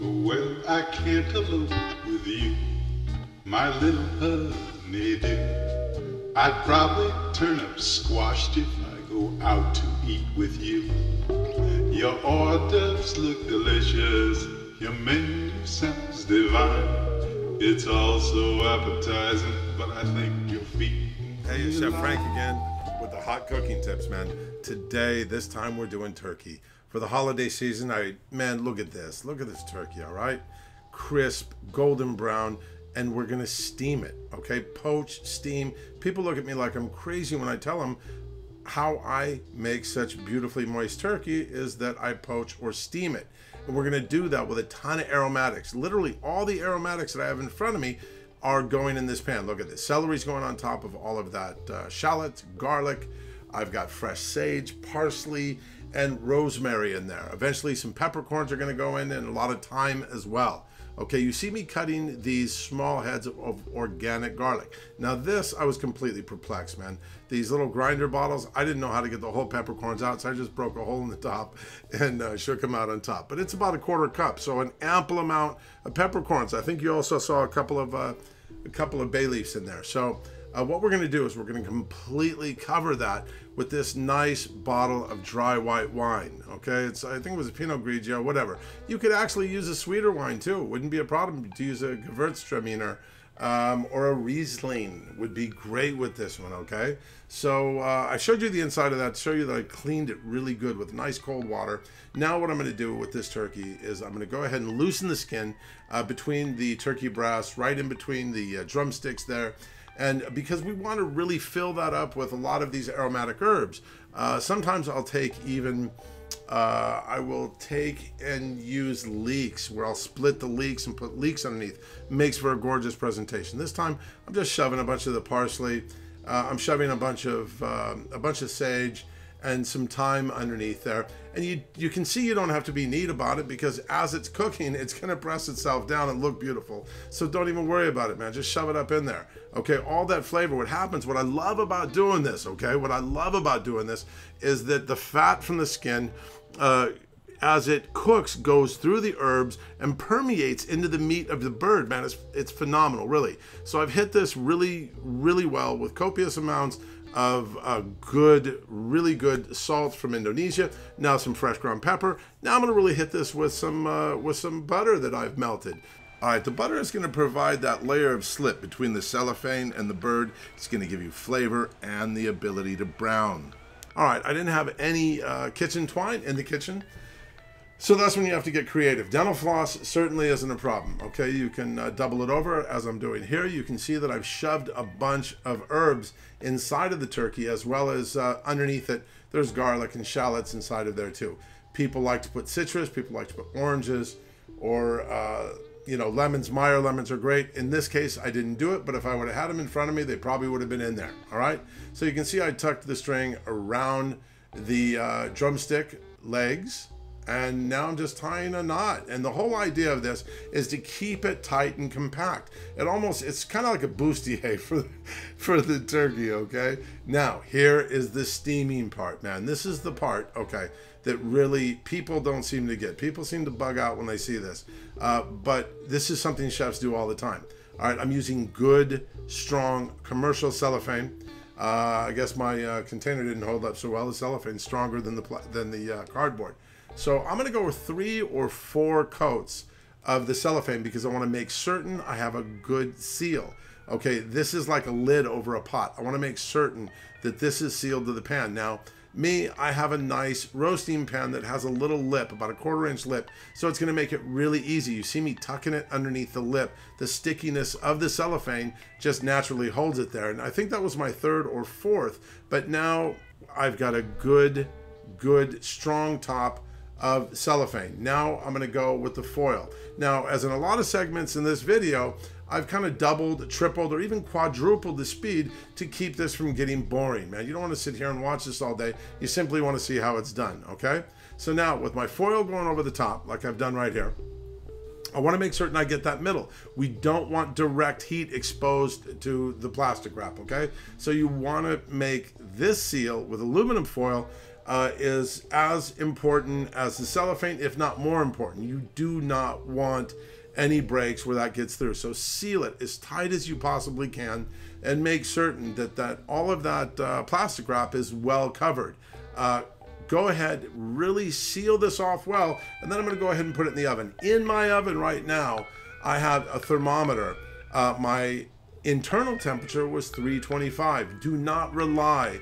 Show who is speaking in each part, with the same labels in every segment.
Speaker 1: Well, I can't alone with you, my little honeydew. I'd probably turn up squashed if I go out to eat with you. Your hors d'oeuvres look delicious, your menu sounds divine. It's all so appetizing, but I think you'll feed.
Speaker 2: Hey, it's Chef Frank again with the hot cooking tips, man. Today, this time we're doing turkey. For the holiday season, man, look at this. Look at this turkey, all right? Crisp, golden brown, and we're gonna steam it, okay? Poach, steam. People look at me like I'm crazy when I tell them how I make such beautifully moist turkey is that I poach or steam it. And we're gonna do that with a ton of aromatics. Literally all the aromatics that I have in front of me are going in this pan. Look at this. Celery's going on top of all of that shallots, garlic. I've got fresh sage, parsley, and rosemary in there. Eventually some peppercorns are gonna go in and a lot of thyme as well. Okay, you see me cutting these small heads of organic garlic. Now this, I was completely perplexed, man. These little grinder bottles, I didn't know how to get the whole peppercorns out, so I just broke a hole in the top and shook them out on top. But it's about a quarter cup, so an ample amount of peppercorns. I think you also saw a couple of bay leaves in there. So what we're gonna do is we're gonna completely cover that with this nice bottle of dry white wine, okay? I think it was a Pinot Grigio, whatever. You could actually use a sweeter wine too. It wouldn't be a problem to use a Gewürztraminer or a Riesling would be great with this one, okay? So I showed you the inside of that to show you that I cleaned it really good with nice cold water. Now what I'm gonna do with this turkey is I'm gonna go ahead and loosen the skin between the turkey breast, right in between the drumsticks there. And because we want to really fill that up with a lot of these aromatic herbs, sometimes I'll take even, I will take and use leeks, where I'll split the leeks and put leeks underneath. Makes for a gorgeous presentation. This time, I'm just shoving a bunch of the parsley. I'm shoving a bunch of sage and some thyme underneath there. And you can see you don't have to be neat about it because as it's cooking, it's gonna press itself down and look beautiful. So don't even worry about it, man. Just shove it up in there. Okay, all that flavor, what I love about doing this, okay? What I love about doing this is that the fat from the skin, as it cooks, goes through the herbs and permeates into the meat of the bird, man. It's phenomenal, really. So I've hit this really, really well with copious amounts of really good salt from Indonesia. Now some fresh ground pepper. Now I'm gonna really hit this with some butter that I've melted. All right, the butter is gonna provide that layer of slip between the cellophane and the bird. It's gonna give you flavor and the ability to brown. All right, I didn't have any kitchen twine in the kitchen, so that's when you have to get creative. Dental floss certainly isn't a problem, okay? You can double it over as I'm doing here. You can see that I've shoved a bunch of herbs inside of the turkey as well as underneath it, there's garlic and shallots inside of there too. People like to put citrus, people like to put oranges or lemons. Meyer lemons are great. In this case, I didn't do it, but if I would have had them in front of me, they probably would have been in there, all right? So you can see I tucked the string around the drumstick legs, and now I'm just tying a knot. And the whole idea of this is to keep it tight and compact. It's kind of like a bustier for the turkey, okay? Now, here is the steaming part, man. This is the part, okay, that really people don't seem to get. People seem to bug out when they see this. But this is something chefs do all the time. All right, I'm using good, strong commercial cellophane. I guess my container didn't hold up so well. The cellophane's stronger than the cardboard. So I'm gonna go with 3 or 4 coats of the cellophane because I wanna make certain I have a good seal. Okay, this is like a lid over a pot. I wanna make certain that this is sealed to the pan. Now, I have a nice roasting pan that has a little lip, about a 1/4 inch lip, so it's gonna make it really easy. You see me tucking it underneath the lip. The stickiness of the cellophane just naturally holds it there. And I think that was my 3rd or 4th, but now I've got a good, strong top of cellophane. Now I'm gonna go with the foil. Now, as in a lot of segments in this video, I've kind of doubled, tripled, or even quadrupled the speed to keep this from getting boring, man. You don't want to sit here and watch this all day. You simply want to see how it's done, okay? So now, with my foil going over the top, like I've done right here, I want to make certain I get that middle. We don't want direct heat exposed to the plastic wrap, okay? So you want to make this seal with aluminum foil is as important as the cellophane, if not more important. You do not want any breaks where that gets through. So seal it as tight as you possibly can and make certain that all of that plastic wrap is well covered. Go ahead, really seal this off well, and then I'm going to go ahead and put it in the oven. In my oven right now, I have a thermometer. My internal temperature was 325. Do not rely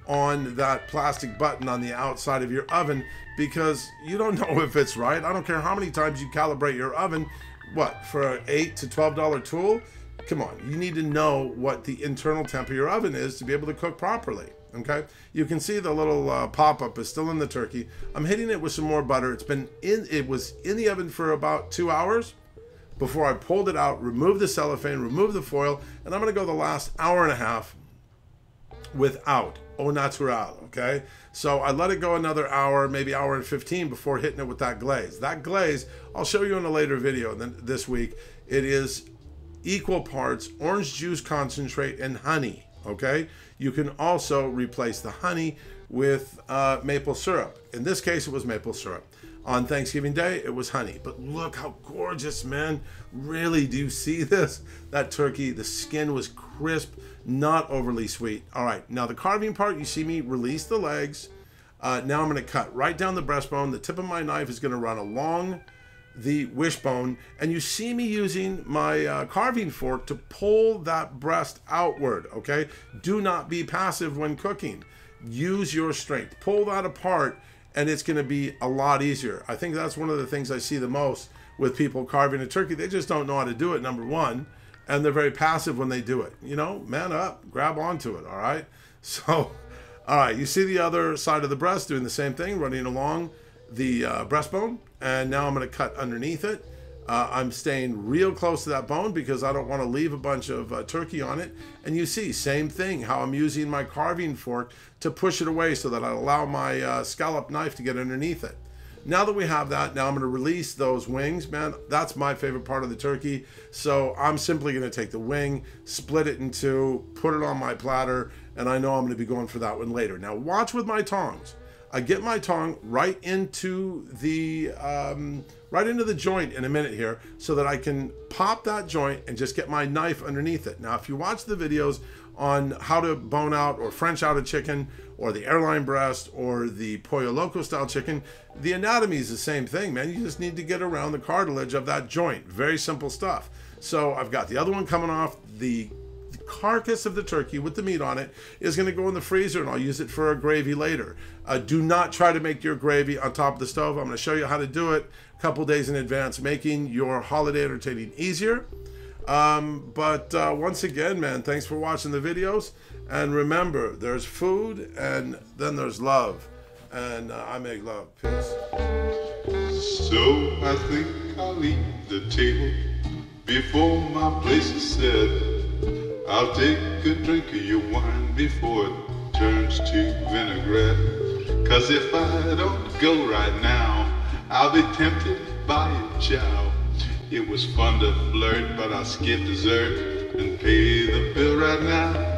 Speaker 2: on that plastic button on the outside of your oven, because you don't know if it's right. I don't care how many times you calibrate your oven. What, for an $8 to $12 tool? Come on, you need to know what the internal temp of your oven is to be able to cook properly. Okay, you can see the little pop-up is still in the turkey. I'm hitting it with some more butter. It was in the oven for about 2 hours before I pulled it out, removed the cellophane, removed the foil, and I'm going to go the last hour and a half without au naturel. Okay, so I let it go another hour, maybe hour and 15 before hitting it with that glaze. That glaze, I'll show you in a later video this week. It is equal parts orange juice concentrate and honey. Okay, you can also replace the honey with maple syrup. In this case, it was maple syrup. On Thanksgiving Day, it was honey. But look how gorgeous, man. Really, do you see this? That turkey, the skin was crisp, not overly sweet. All right, now the carving part, you see me release the legs. Now I'm going to cut right down the breastbone. The tip of my knife is going to run along the wishbone, and you see me using my carving fork to pull that breast outward. Okay, do not be passive when cooking. Use your strength. Pull that apart, and it's going to be a lot easier. I think that's one of the things I see the most with people carving a turkey. They just don't know how to do it, number one, and they're very passive when they do it. You know, man up, grab onto it. All right, so all right, you see the other side of the breast doing the same thing, running along the breastbone, and now I'm going to cut underneath it. I'm staying real close to that bone because I don't want to leave a bunch of turkey on it. And you see, same thing, how I'm using my carving fork to push it away so that I allow my scallop knife to get underneath it. Now that we have that, now I'm going to release those wings. Man, that's my favorite part of the turkey. So I'm simply going to take the wing, split it in two, put it on my platter, and I know I'm going to be going for that one later. Now watch with my tongs. I get my tongue right into the joint in a minute here so that I can pop that joint and just get my knife underneath it. Now, if you watch the videos on how to bone out or French out a chicken or the airline breast or the Pollo Loco style chicken, the anatomy is the same thing, man. You just need to get around the cartilage of that joint. Very simple stuff. So I've got the other one coming off. The carcass of the turkey with the meat on it is going to go in the freezer, and I'll use it for a gravy later. Do not try to make your gravy on top of the stove. I'm going to show you how to do it a couple days in advance, making your holiday entertaining easier. Once again, man, thanks for watching the videos, and remember, there's food and then there's love, and I make love. Peace.
Speaker 1: So I think I'll leave the table before my place is set. I'll take a drink of your wine before it turns to vinaigrette. 'Cause if I don't go right now, I'll be tempted by a chow. It was fun to flirt, but I'll skip dessert and pay the bill right now.